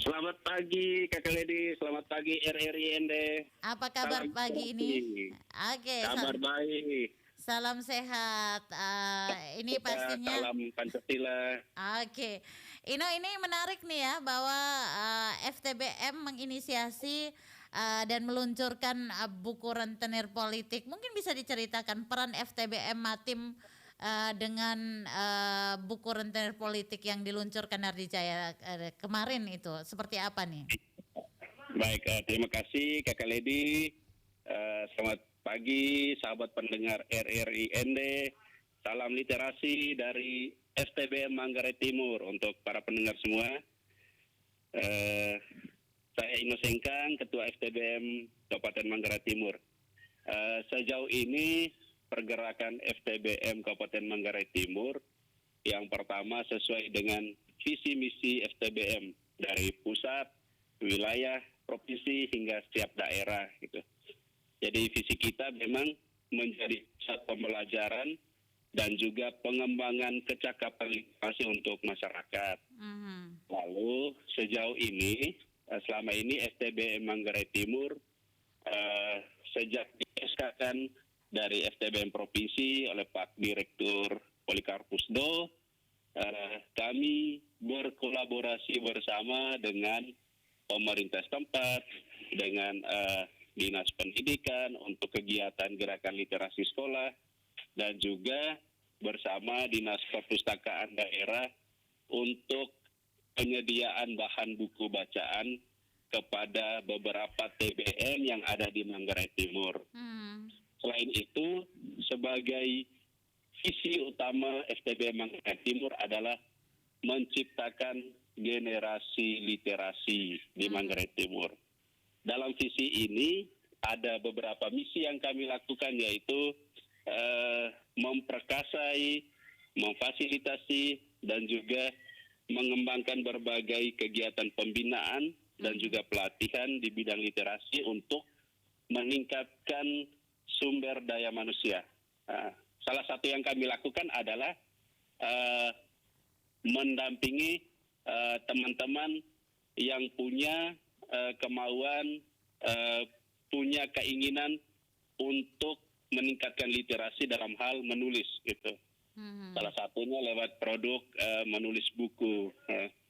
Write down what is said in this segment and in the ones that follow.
Selamat pagi Kakak Ledi, selamat pagi RRI ND. Apa kabar Salam pagi pagi. ini? Oke, Kabar baik. salam sehat. Ini Ya, pastinya. salam Pancasila. Oke, ini menarik nih ya bahwa FTBM menginisiasi dan meluncurkan buku rentenir politik. Mungkin bisa diceritakan peran FTBM Matim dengan buku rentenir politik yang diluncurkan Nardijaya kemarin itu seperti apa nih? Baik, terima kasih Kakak Ledi. Selamat pagi sahabat pendengar RRI ND. Salam literasi dari FTBM Manggarai Timur untuk para pendengar semua. Eh, saya Ino Sengkang, Ketua FTBM Kabupaten Manggarai Timur. Sejauh ini pergerakan FTBM Kabupaten Manggarai Timur yang pertama sesuai dengan visi misi FTBM dari pusat, wilayah, provinsi hingga setiap daerah gitu. Jadi visi kita memang menjadi pusat pembelajaran dan juga pengembangan kecakapan literasi untuk masyarakat. Lalu sejauh ini selama ini FTBM Manggarai Timur sejak di-SK-kan dari FTBM Provinsi oleh Pak Direktur Polikarpus Do, kami berkolaborasi bersama dengan pemerintah setempat, dengan Dinas Pendidikan untuk kegiatan gerakan literasi sekolah, dan juga bersama Dinas Perpustakaan Daerah untuk penyediaan bahan buku bacaan kepada beberapa TBM yang ada di Manggarai Timur. Selain itu, sebagai visi utama FTBM Manggarai Timur adalah menciptakan generasi literasi di Manggarai Timur. Dalam visi ini ada beberapa misi yang kami lakukan, yaitu memperkasai, memfasilitasi, dan juga mengembangkan berbagai kegiatan pembinaan dan juga pelatihan di bidang literasi untuk meningkatkan sumber daya manusia. Salah satu yang kami lakukan adalah mendampingi teman-teman yang punya kemauan, punya keinginan untuk meningkatkan literasi dalam hal menulis gitu. Salah satunya lewat produk menulis buku.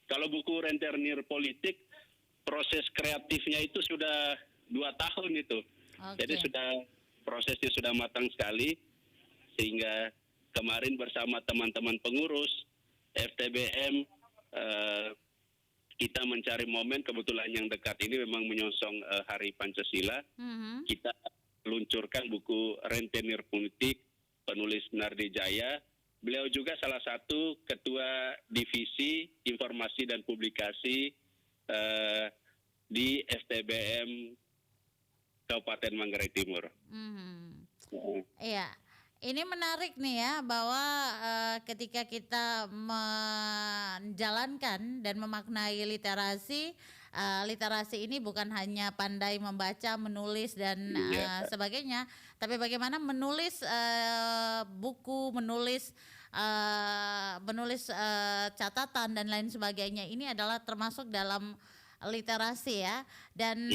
Kalau buku rentenir politik, proses kreatifnya itu sudah 2 tahun itu. Jadi prosesnya sudah matang sekali, sehingga kemarin bersama teman-teman pengurus FTBM kita mencari momen, kebetulan yang dekat ini memang menyongsong Hari Pancasila. Kita luncurkan buku rentenir politik penulis Nardijaya. Beliau juga salah satu ketua divisi informasi dan publikasi di FTBM Kabupaten Manggarai Timur. Iya, ini menarik nih ya bahwa ketika kita menjalankan dan memaknai literasi, literasi ini bukan hanya pandai membaca, menulis dan sebagainya, tapi bagaimana menulis buku, menulis catatan dan lain sebagainya. Ini adalah termasuk dalam literasi ya. Dan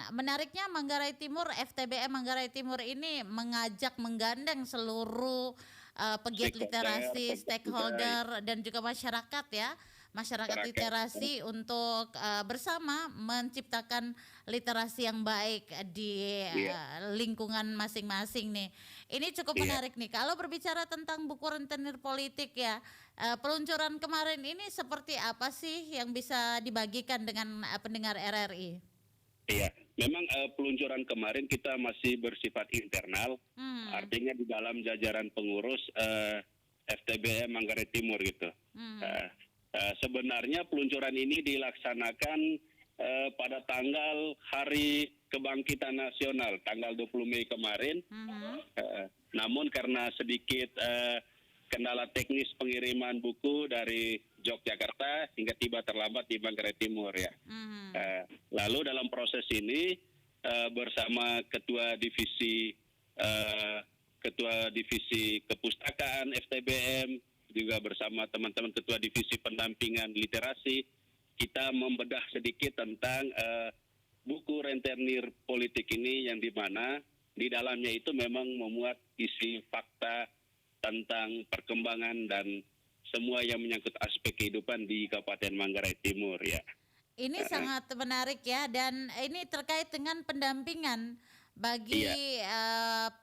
menariknya Manggarai Timur, FTBM Manggarai Timur ini menggandeng seluruh pegiat literasi, stakeholder dan juga masyarakat ya. Masyarakat literasi untuk bersama menciptakan literasi yang baik di lingkungan masing-masing nih. Ini cukup menarik nih. Kalau berbicara tentang buku rentenir politik ya, peluncuran kemarin ini seperti apa sih yang bisa dibagikan dengan pendengar RRI? Iya, memang peluncuran kemarin kita masih bersifat internal, artinya di dalam jajaran pengurus FTBM Manggarai Timur gitu. Sebenarnya peluncuran ini dilaksanakan pada tanggal Hari Kebangkitan Nasional, tanggal 20 Mei kemarin. Namun karena sedikit kendala teknis pengiriman buku dari Yogyakarta hingga tiba terlambat di Manggarai Timur ya. Lalu dalam proses ini bersama Ketua Divisi Kepustakaan FTBM, juga bersama teman-teman Ketua Divisi Pendampingan Literasi, kita membedah sedikit tentang buku rentenir politik ini, yang di mana di dalamnya itu memang memuat isi fakta tentang perkembangan dan semua yang menyangkut aspek kehidupan di Kabupaten Manggarai Timur ya. Ini sangat menarik ya, dan ini terkait dengan pendampingan bagi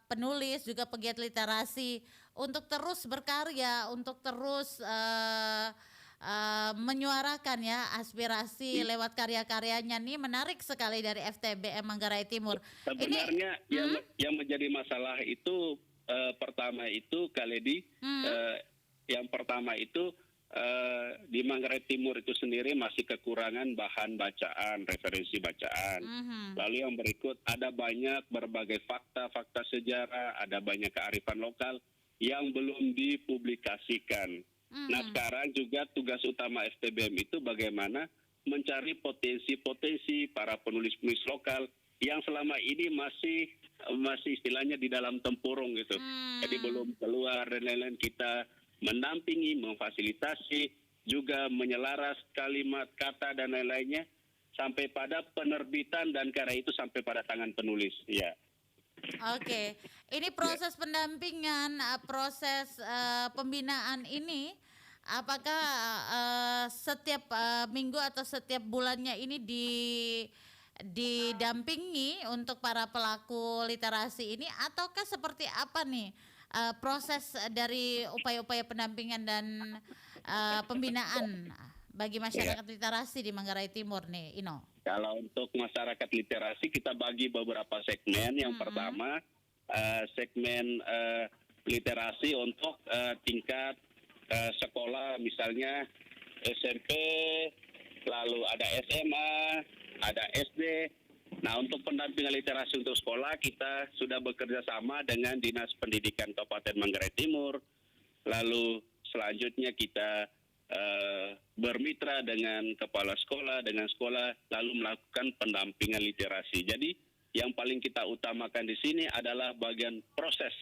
penulis juga pegiat literasi untuk terus berkarya, untuk terus menyuarakan ya aspirasi lewat karya-karyanya. Nih menarik sekali dari FTBM Manggarai Timur. Sebenarnya yang menjadi masalah itu pertama itu Kaledi, yang pertama itu di Manggarai Timur itu sendiri masih kekurangan bahan bacaan, referensi bacaan. Lalu yang berikut ada banyak berbagai fakta-fakta sejarah, ada banyak kearifan lokal yang belum dipublikasikan. Nah sekarang juga tugas utama FTBM itu bagaimana mencari potensi-potensi para penulis-penulis lokal yang selama ini masih istilahnya di dalam tempurung gitu. Jadi belum keluar dan lain-lain. Kita mendampingi, memfasilitasi, juga menyelaras kalimat, kata dan lain-lainnya sampai pada penerbitan dan karya itu sampai pada tangan penulis. Ya. Oke, ini proses pendampingan, proses pembinaan ini, apakah setiap minggu atau setiap bulannya ini didampingi untuk para pelaku literasi ini, ataukah seperti apa nih proses dari upaya-upaya pendampingan dan pembinaan bagi masyarakat literasi di Manggarai Timur nih, Ino? Kalau untuk masyarakat literasi kita bagi beberapa segmen. Yang pertama segmen literasi untuk tingkat sekolah, misalnya SMP, lalu ada SMA, ada SD. Nah, untuk pendampingan literasi untuk sekolah kita sudah bekerja sama dengan Dinas Pendidikan Kabupaten Manggarai Timur. Lalu selanjutnya kita bermitra dengan kepala sekolah, dengan sekolah, lalu melakukan pendampingan literasi. Jadi yang paling kita utamakan di sini adalah bagian proses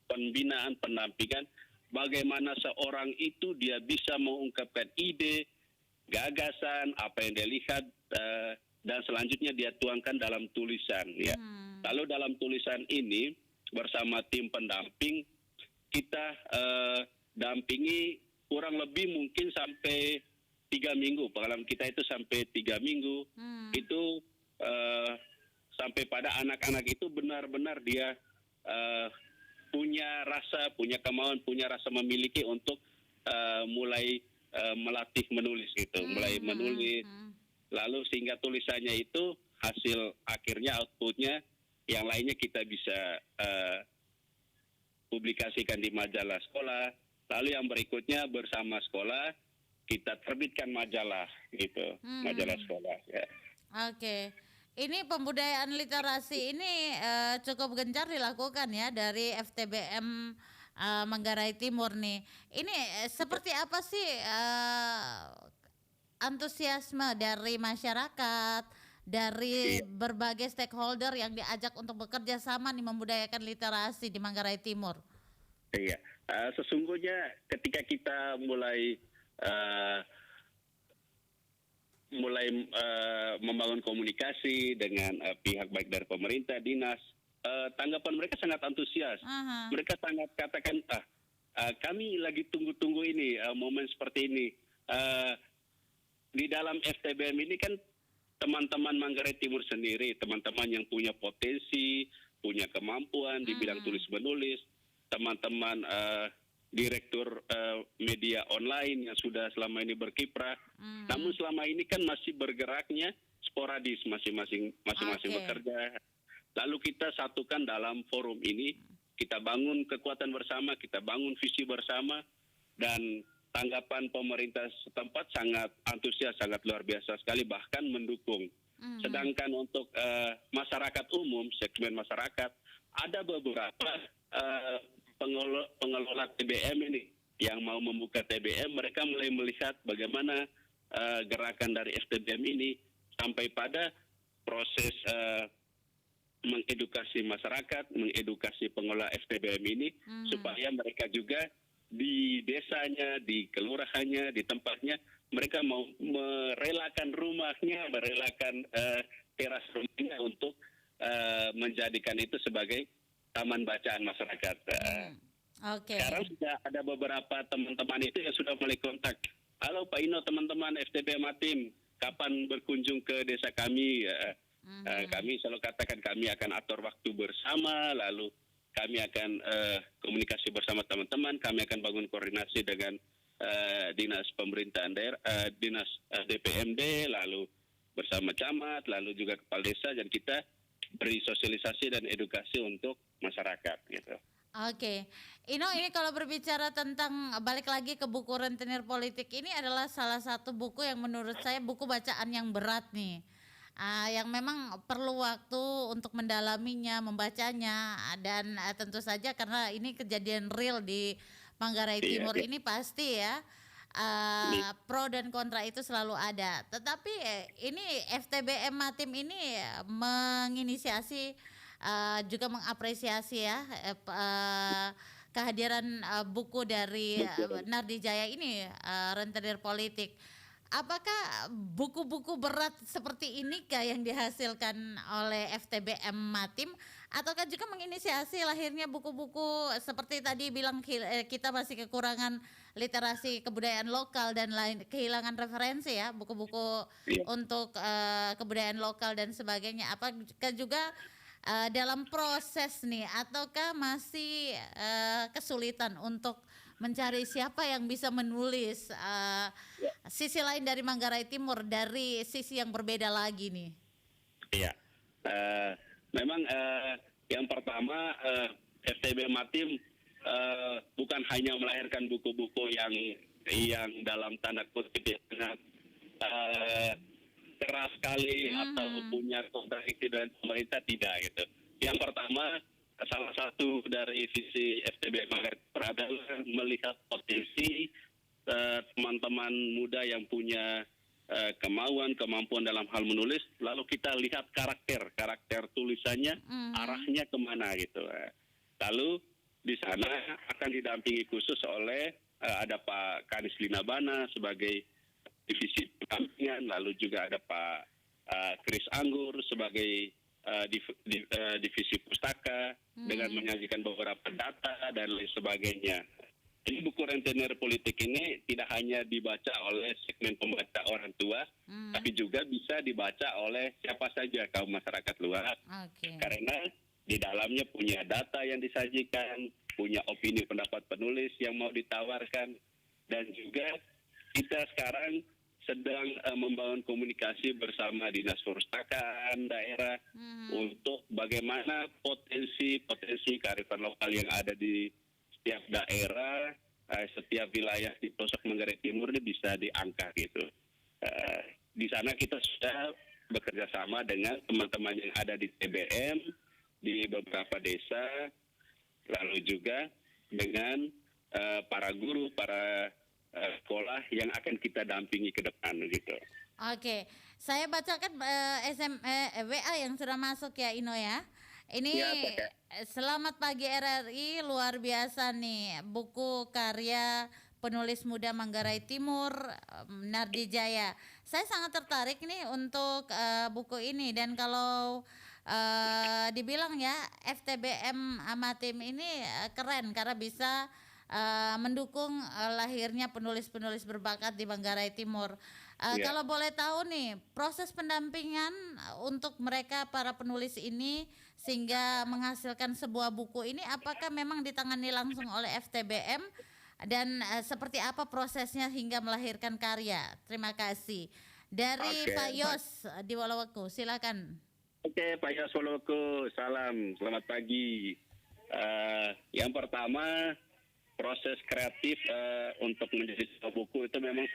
pembinaan, pendampingan, bagaimana seorang itu dia bisa mengungkapkan ide, gagasan, apa yang dia lihat, dan selanjutnya dia tuangkan dalam tulisan. Ya. Lalu dalam tulisan ini bersama tim pendamping kita dampingi kurang lebih mungkin sampai 3 minggu. Pengalaman kita itu sampai 3 minggu. Itu sampai pada anak-anak itu benar-benar dia punya rasa, punya kemauan, punya rasa memiliki untuk mulai melatih menulis gitu, mulai menulis. Lalu sehingga tulisannya itu hasil akhirnya, outputnya, yang lainnya kita bisa publikasikan di majalah sekolah. Lalu yang berikutnya bersama sekolah kita terbitkan majalah gitu, majalah sekolah. Ya. Oke, ini pembudayaan literasi ini cukup gencar dilakukan ya dari FTBM Manggarai Timur nih. Ini seperti apa sih antusiasme dari masyarakat, dari berbagai stakeholder yang diajak untuk bekerja sama nih membudayakan literasi di Manggarai Timur? Iya, sesungguhnya ketika kita mulai membangun komunikasi dengan pihak baik dari pemerintah, dinas, tanggapan mereka sangat antusias. Mereka sangat katakan, kami lagi tunggu-tunggu ini, momen seperti ini. Di dalam FTBM ini kan teman-teman Manggarai Timur sendiri, teman-teman yang punya potensi, punya kemampuan di bidang tulis menulis, teman-teman direktur media online yang sudah selama ini berkiprah. Namun selama ini kan masih bergeraknya sporadis, masing-masing bekerja. Lalu kita satukan dalam forum ini, kita bangun kekuatan bersama, kita bangun visi bersama, dan tanggapan pemerintah setempat sangat antusias, sangat luar biasa sekali, bahkan mendukung. Sedangkan untuk masyarakat umum, segmen masyarakat, ada beberapa pengelola TBM ini yang mau membuka TBM, mereka mulai melihat bagaimana gerakan dari FTBM ini sampai pada proses mengedukasi masyarakat, mengedukasi pengelola FTBM ini, supaya mereka juga di desanya, di kelurahannya, di tempatnya mereka mau merelakan rumahnya, merelakan teras rumahnya untuk menjadikan itu sebagai taman bacaan masyarakat. Sekarang sudah ada beberapa teman-teman itu yang sudah mulai kontak. Halo Pak Ino, teman-teman FTB Matim, kapan berkunjung ke desa kami? Kami selalu katakan kami akan atur waktu bersama, lalu kami akan komunikasi bersama teman-teman, kami akan bangun koordinasi dengan dinas pemerintahan daerah, dinas DPMD, lalu bersama camat, lalu juga kepala desa, dan kita beri sosialisasi dan edukasi untuk masyarakat gitu. Oke, Ino, ini kalau berbicara tentang balik lagi ke buku Rentenir Politik, ini adalah salah satu buku yang menurut saya buku bacaan yang berat nih. Yang memang perlu waktu untuk mendalaminya, membacanya, dan tentu saja karena ini kejadian real di Manggarai Timur ini pasti ya. Pro dan kontra itu selalu ada. Tetapi ini FTBM Matim ini menginisiasi juga mengapresiasi ya kehadiran buku dari Nardi Jaya ini, Rentenir Politik. Apakah buku-buku berat seperti inikah yang dihasilkan oleh FTBM Matim, ataukah juga menginisiasi lahirnya buku-buku seperti tadi bilang kita masih kekurangan literasi kebudayaan lokal dan lain, kehilangan referensi ya, buku-buku untuk kebudayaan lokal dan sebagainya. Apakah juga dalam proses nih, ataukah masih kesulitan untuk mencari siapa yang bisa menulis sisi lain dari Manggarai Timur, dari sisi yang berbeda lagi nih? Iya, memang yang pertama FTB Matim bukan hanya melahirkan buku-buku yang dalam tanda kutip sangat keras sekali atau punya kontradiksi dengan pemerintah, tidak gitu. Yang pertama, salah satu dari visi FTB Manggarai adalah melihat potensi teman-teman muda yang punya kemampuan dalam hal menulis, lalu kita lihat karakter tulisannya, arahnya kemana gitu. Lalu di sana akan didampingi khusus oleh ada Pak Kanis Linabana sebagai divisi pendampingan, lalu juga ada Pak Kris Anggur sebagai divisi pustaka dengan menyajikan beberapa data dan lain sebagainya. Ini buku Rentenir Politik ini tidak hanya dibaca oleh segmen pembaca orang tua, tapi juga bisa dibaca oleh siapa saja kaum masyarakat luas. Karena di dalamnya punya data yang disajikan, punya opini pendapat penulis yang mau ditawarkan, dan juga kita sekarang sedang membangun komunikasi bersama Dinas Perpustakaan daerah untuk bagaimana potensi kearifan lokal yang ada di setiap daerah, setiap wilayah di pelosok Manggarai Timur ini bisa diangkat gitu. Di sana kita sudah bekerja sama dengan teman-teman yang ada di TBM, di beberapa desa, lalu juga dengan para guru, para sekolah yang akan kita dampingi ke depan gitu. Oke, saya bacakan WA yang sudah masuk ya Ino ya. Ini selamat pagi RRI, luar biasa nih buku karya penulis muda Manggarai Timur, Nardi Jaya. Saya sangat tertarik nih untuk buku ini, dan kalau dibilang ya FTBM Matim ini keren karena bisa mendukung lahirnya penulis-penulis berbakat di Manggarai Timur. Kalau boleh tahu nih, proses pendampingan untuk mereka para penulis ini sehingga menghasilkan sebuah buku ini, apakah memang ditangani langsung oleh FTBM, dan seperti apa prosesnya hingga melahirkan karya? Terima kasih. Dari Pak Yos di Wolowoku, silakan. Oke, Pak Yos Wolowoku, salam, selamat pagi. Yang pertama, proses kreatif untuk menjadi sebuah buku itu memang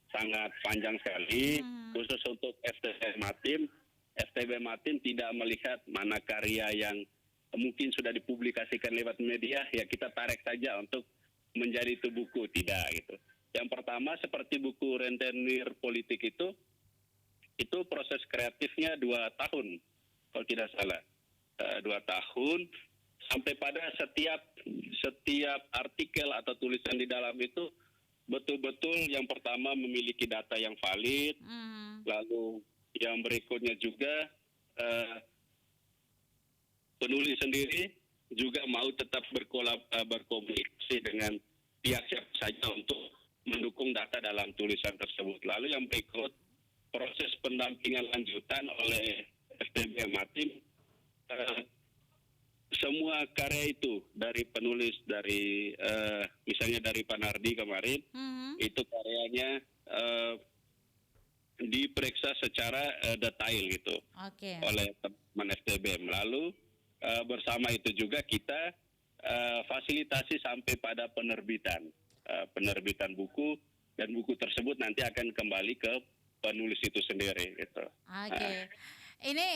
sangat panjang sekali, khusus untuk FTB Matim tidak melihat mana karya yang mungkin sudah dipublikasikan lewat media, ya kita tarik saja untuk menjadi itu buku, tidak gitu. Yang pertama seperti buku Rentenir Politik itu proses kreatifnya 2 tahun, kalau tidak salah, 2 tahun, sampai pada setiap artikel atau tulisan di dalam itu betul-betul yang pertama memiliki data yang valid, lalu yang berikutnya juga penulis sendiri juga mau tetap berkomunikasi dengan pihak siapa saja untuk mendukung data dalam tulisan tersebut. Lalu yang berikut, proses pendampingan lanjutan oleh FTBM Matim, semua karya itu dari penulis, dari misalnya dari Pak Nardi kemarin, itu karyanya diperiksa secara detail gitu oleh teman FTBM. Lalu bersama itu juga kita fasilitasi sampai pada penerbitan buku, dan buku tersebut nanti akan kembali ke penulis itu sendiri gitu. Ini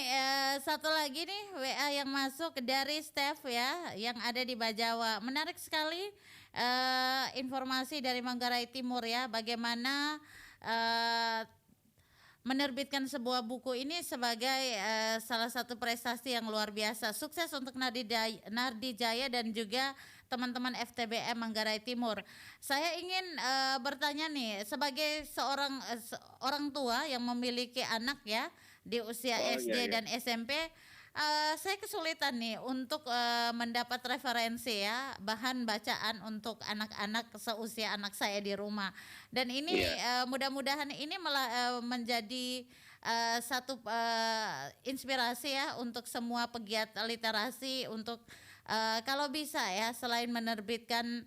satu lagi nih WA yang masuk dari Steph ya, yang ada di Bajawa. Menarik sekali informasi dari Manggarai Timur ya, bagaimana menerbitkan sebuah buku ini sebagai salah satu prestasi yang luar biasa. Sukses untuk Nardi Jaya dan juga teman-teman FTBM Manggarai Timur. Saya ingin bertanya nih, sebagai seorang orang tua yang memiliki anak ya di usia SD dan SMP, saya kesulitan nih untuk mendapat referensi ya, bahan bacaan untuk anak-anak seusia anak saya di rumah. Dan ini mudah-mudahan ini menjadi satu inspirasi ya untuk semua pegiat literasi untuk kalau bisa ya, selain menerbitkan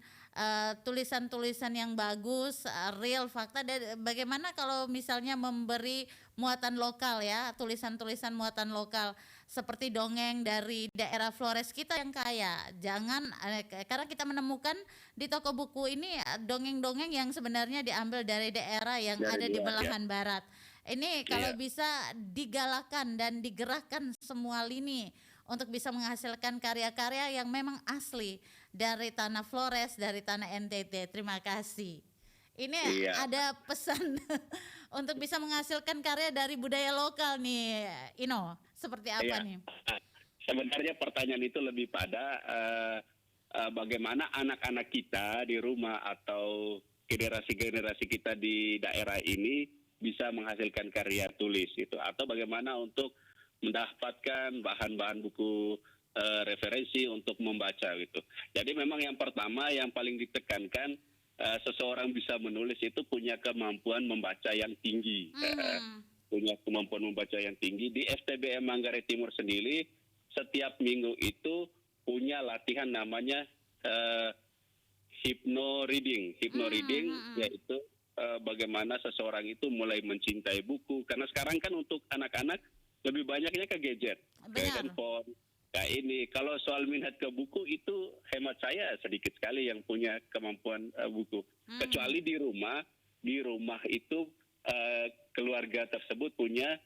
tulisan-tulisan yang bagus, real fakta, dan bagaimana kalau misalnya memberi muatan lokal ya, tulisan-tulisan muatan lokal seperti dongeng dari daerah Flores kita yang kaya. Jangan karena kita menemukan di toko buku ini dongeng-dongeng yang sebenarnya diambil dari daerah yang ada di belahan barat. Ini kalau bisa digalakkan dan digerakkan semua lini untuk bisa menghasilkan karya-karya yang memang asli dari tanah Flores, dari tanah NTT. Terima kasih. Ini ada pesan untuk bisa menghasilkan karya dari budaya lokal nih, Ino. Seperti apa nih? Sebenarnya pertanyaan itu lebih pada bagaimana anak-anak kita di rumah atau generasi-generasi kita di daerah ini bisa menghasilkan karya tulis itu, atau bagaimana untuk mendapatkan bahan-bahan buku referensi untuk membaca gitu. Jadi memang yang pertama yang paling ditekankan, seseorang bisa menulis itu punya kemampuan membaca yang tinggi. Punya kemampuan membaca yang tinggi. Di FTBM Manggarai Timur sendiri setiap minggu itu punya latihan namanya hypno reading yaitu bagaimana seseorang itu mulai mencintai buku, karena sekarang kan untuk anak-anak lebih banyaknya ke gadget, ke handphone. Nah ini kalau soal minat ke buku itu hemat saya sedikit sekali yang punya kemampuan buku. Kecuali di rumah itu keluarga tersebut punya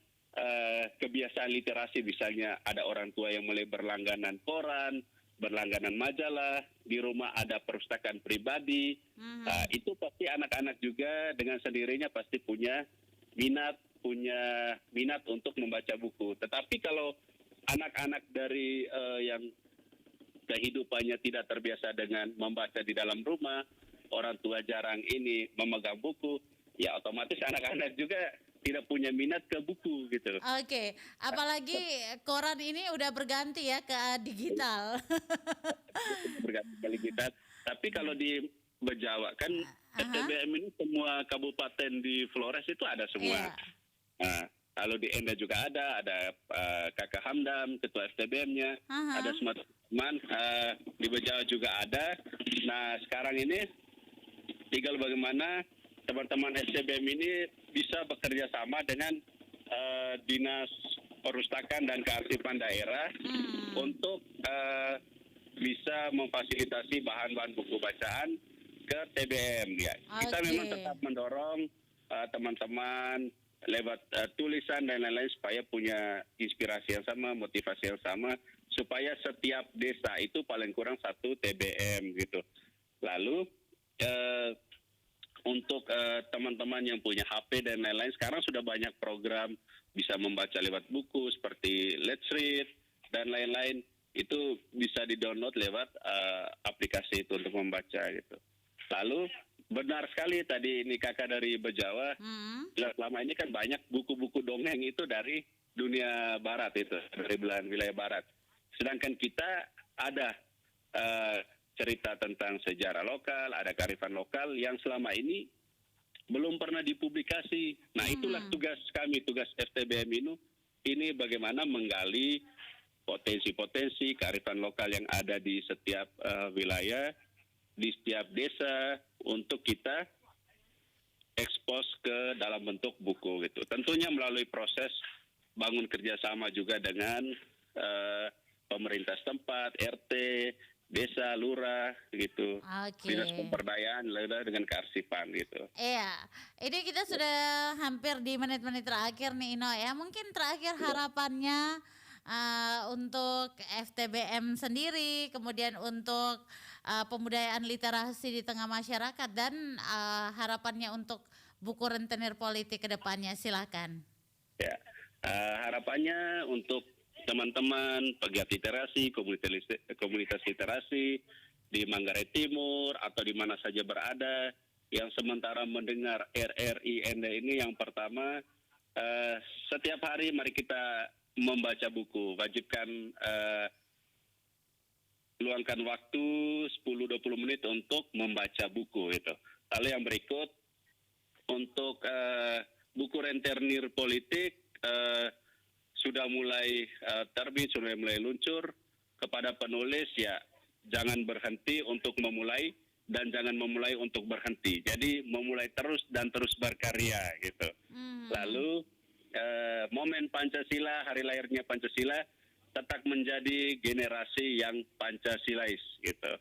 kebiasaan literasi, misalnya ada orang tua yang mulai berlangganan koran, berlangganan majalah, di rumah ada perpustakaan pribadi. Itu pasti anak-anak juga dengan sendirinya pasti punya minat untuk membaca buku. Tetapi kalau anak-anak dari yang kehidupannya tidak terbiasa dengan membaca di dalam rumah, orang tua jarang ini memegang buku, ya otomatis anak-anak juga tidak punya minat ke buku gitu. Apalagi koran ini udah berganti ya ke digital. Berganti ke digital. Tapi kalau di Bejawa kan FTBM ini semua kabupaten di Flores itu ada semua. Nah, lalu di Enda juga ada Kakak Hamdam, ketua FTBM-nya, ada semua teman, di Bejawa juga ada. Nah, sekarang ini tinggal bagaimana teman-teman FTBM ini bisa bekerja sama dengan Dinas Perpustakaan dan Kearsipan Daerah untuk bisa memfasilitasi bahan-bahan buku bacaan ke TBM ya. Kita memang tetap mendorong teman-teman lewat tulisan dan lain-lain supaya punya inspirasi yang sama, motivasi yang sama, supaya setiap desa itu paling kurang satu TBM gitu. Lalu untuk teman-teman yang punya HP dan lain-lain, sekarang sudah banyak program bisa membaca lewat buku seperti Let's Read dan lain-lain, itu bisa di-download lewat aplikasi itu untuk membaca gitu. Lalu benar sekali tadi ini kakak dari Bejawa. Selama ini kan banyak buku-buku dongeng itu dari dunia barat itu, dari belahan wilayah barat. Sedangkan kita ada cerita tentang sejarah lokal, ada kearifan lokal yang selama ini belum pernah dipublikasi. Nah, itulah tugas kami, tugas FTBM ini bagaimana menggali potensi-potensi kearifan lokal yang ada di setiap wilayah, di setiap desa untuk kita ekspos ke dalam bentuk buku gitu. Tentunya melalui proses bangun kerjasama juga dengan pemerintah setempat, RT, desa, lurah gitu, dinas pemberdayaan dengan kearsipan gitu. Iya, ini kita sudah hampir di menit-menit terakhir nih Ino ya. Mungkin terakhir harapannya untuk FTBM sendiri, kemudian untuk pembudayaan literasi di tengah masyarakat dan harapannya untuk buku rentenir politik ke depannya, silakan. Ya, harapannya untuk teman-teman pegiat literasi, komunitas literasi di Manggarai Timur atau di mana saja berada yang sementara mendengar RRIND ini, yang pertama setiap hari mari kita membaca buku, wajibkan luangkan waktu 10-20 menit untuk membaca buku itu. Lalu yang berikut untuk buku rentenir politik sudah mulai terbit, sudah mulai luncur. Kepada penulis ya jangan berhenti untuk memulai dan jangan memulai untuk berhenti. Jadi memulai terus dan terus berkarya gitu. Lalu momen Pancasila, hari lahirnya Pancasila, tetap menjadi generasi yang Pancasilais gitu.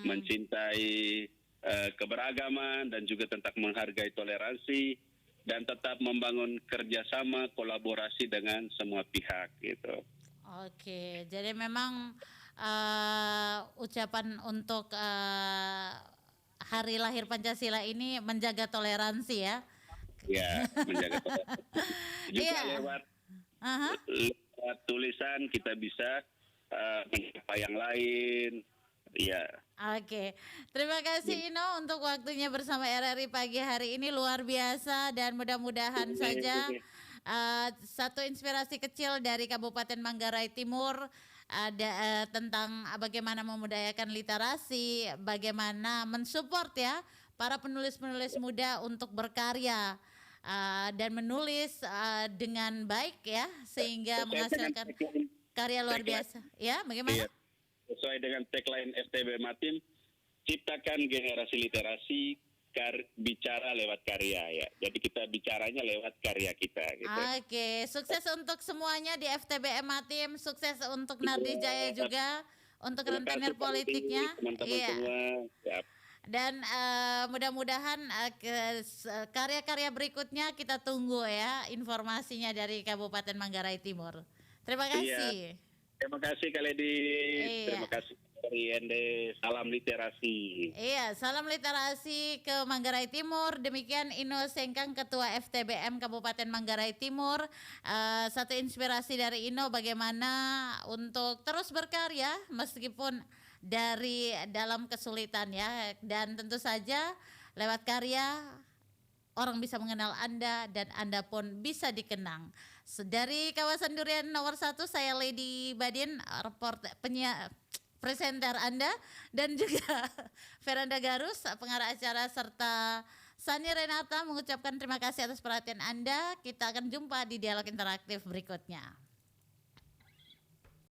Mencintai keberagaman dan juga tetap menghargai toleransi dan tetap membangun kerjasama kolaborasi dengan semua pihak gitu. Oke, jadi memang ucapan untuk hari lahir Pancasila ini menjaga toleransi ya. Ya, menjaga toleransi. Juga lewat tulisan kita bisa menyapa yang lain. Ya. Oke, terima kasih Ino untuk waktunya bersama RRI pagi hari ini, luar biasa dan mudah-mudahan saja satu inspirasi kecil dari Kabupaten Manggarai Timur ada tentang bagaimana memudayakan literasi, bagaimana mensupport ya para penulis-penulis muda untuk berkarya dan menulis dengan baik ya sehingga menghasilkan karya luar biasa. Ya, bagaimana? Iya. Sesuai dengan tagline FTBM Matim, ciptakan generasi literasi, bicara lewat karya ya. Jadi kita bicaranya lewat karya kita gitu. Oke, sukses untuk semuanya di FTBM Matim, sukses untuk Nardi Jaya juga untuk rentenir politiknya. Teman-teman semua. Siap. Dan mudah-mudahan karya-karya berikutnya kita tunggu ya informasinya dari Kabupaten Manggarai Timur. Terima kasih. Iya. Terima kasih Kak Ledi. Terima kasih dari Ende. Salam literasi. Iya, salam literasi ke Manggarai Timur. Demikian Ino Sengkang, Ketua FTBM Kabupaten Manggarai Timur. Satu inspirasi dari Ino bagaimana untuk terus berkarya meskipun dari dalam kesulitan ya. Dan tentu saja lewat karya orang bisa mengenal Anda dan Anda pun bisa dikenang. Dari kawasan Durian nomor 1, saya Lady Badin, presenter Anda, dan juga Veranda Garus, pengarah acara, serta Sani Renata mengucapkan terima kasih atas perhatian Anda. Kita akan jumpa di dialog interaktif berikutnya.